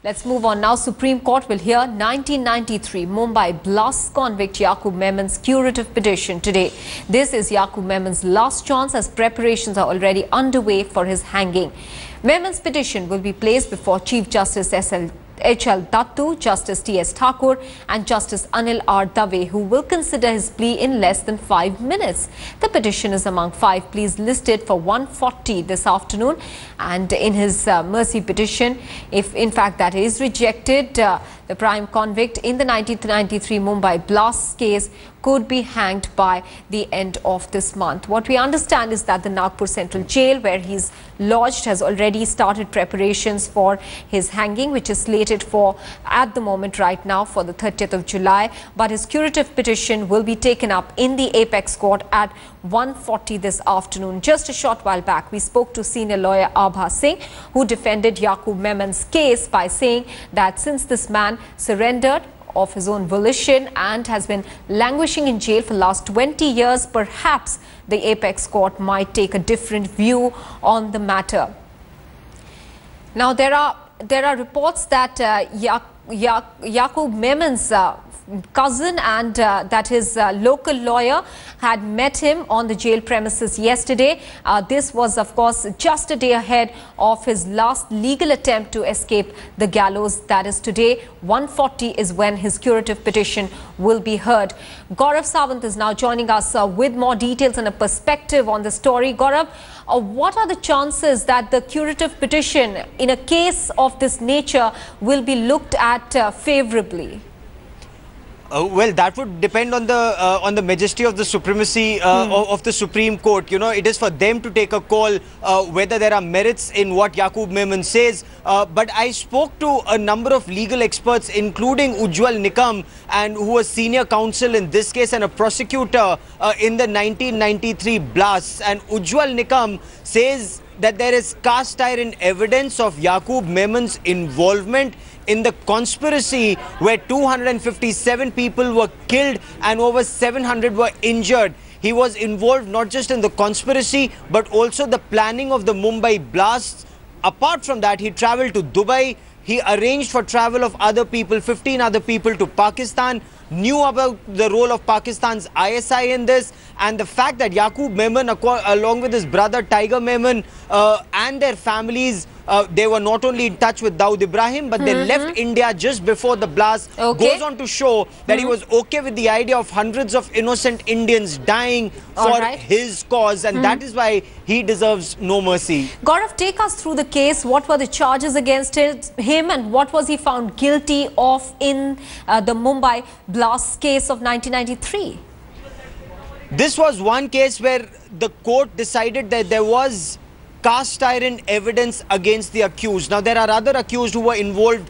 Let's move on now. Supreme Court will hear 1993 Mumbai blast convict Yakub Memon's curative petition today. This is Yakub Memon's last chance as preparations are already underway for his hanging. Memon's petition will be placed before Chief Justice H.L. Dattu, Justice T.S. Thakur and Justice Anil R. Dave, who will consider his plea in less than 5 minutes. The petition is among 5 pleas listed for 140 this afternoon, and in his mercy petition, if in fact that is rejected, the prime convict in the 1993 Mumbai blast case could be hanged by the end of this month. What we understand is that the Nagpur Central Jail, where he's lodged, has already started preparations for his hanging, which is slated for, at the moment right now, for the 30th of July. But his curative petition will be taken up in the Apex Court at 1:40 this afternoon. Just a short while back, we spoke to senior lawyer Abha Singh, who defended Yakub Memon's case by saying that since this man surrendered of his own volition and has been languishing in jail for the last 20 years, perhaps the Apex Court might take a different view on the matter. Now, there are reports that Yakub Memon's cousin and that his local lawyer had met him on the jail premises yesterday. This was, of course, just a day ahead of his last legal attempt to escape the gallows. That is today, 1:40 is when his curative petition will be heard. Gaurav Sawant is now joining us with more details and a perspective on the story. Gaurav, what are the chances that the curative petition in a case of this nature will be looked at favorably? Well, that would depend on the majesty of the supremacy of the Supreme Court. You know, it is for them to take a call whether there are merits in what Yakub Memon says. But I spoke to a number of legal experts, including Ujjwal Nikam, and who was senior counsel in this case and a prosecutor in the 1993 blasts. And Ujjwal Nikam says that there is cast iron evidence of Yakub Memon's involvement in the conspiracy where 257 people were killed and over 700 were injured. He was involved not just in the conspiracy but also the planning of the Mumbai blasts. Apart from that, he traveled to Dubai. He arranged for travel of other people, 15 other people, to Pakistan, knew about the role of Pakistan's ISI in this, and the fact that Yakub Memon, along with his brother Tiger Memon and their families, they were not only in touch with Dawood Ibrahim, but they left India just before the blast, goes on to show that he was okay with the idea of hundreds of innocent Indians dying for his cause, and that is why he deserves no mercy. Gaurav, take us through the case. What were the charges against him and what was he found guilty of in the Mumbai blast case of 1993? This was one case where the court decided that there was cast iron evidence against the accused. Now, there are other accused who were involved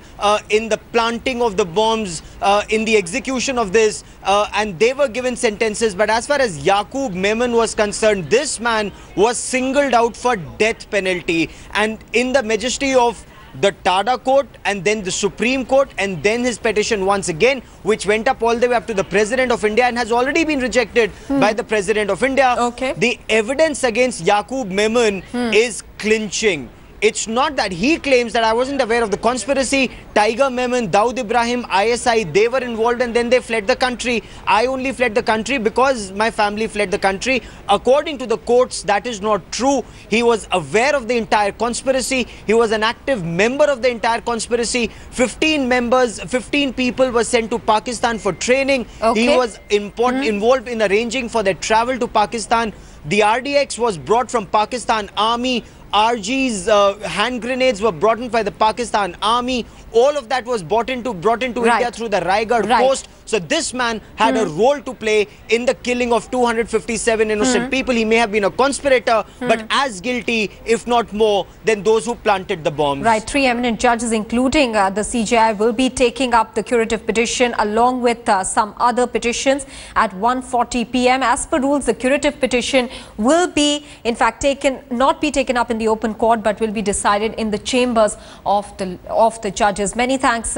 in the planting of the bombs, in the execution of this, and they were given sentences. But as far as Yakub Memon was concerned, this man was singled out for death penalty. And in the majesty of the Tada court and then the Supreme Court and then his petition once again, which went up all the way up to the President of India and has already been rejected by the President of India. The evidence against Yakub Memon is clinching. It's not that he claims that I wasn't aware of the conspiracy. Tiger Memon, Dawood Ibrahim, ISI, they were involved and then they fled the country. I only fled the country because my family fled the country. According to the courts, that is not true. He was aware of the entire conspiracy. He was an active member of the entire conspiracy. 15 people were sent to Pakistan for training. He was involved in arranging for their travel to Pakistan. The RDX was brought from Pakistan Army. RG's hand grenades were brought in by the Pakistan Army. All of that was brought into India through the Raigad coast. So this man had a role to play in the killing of 257 innocent people. He may have been a conspirator, but as guilty, if not more, than those who planted the bombs. Right. 3 eminent judges, including the CJI, will be taking up the curative petition along with some other petitions at 1:40 p.m. As per rules, the curative petition will be, in fact, not be taken up in the open court, but will be decided in the chambers of the judges. Many thanks,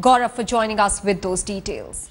Gaurav, for joining us with those details.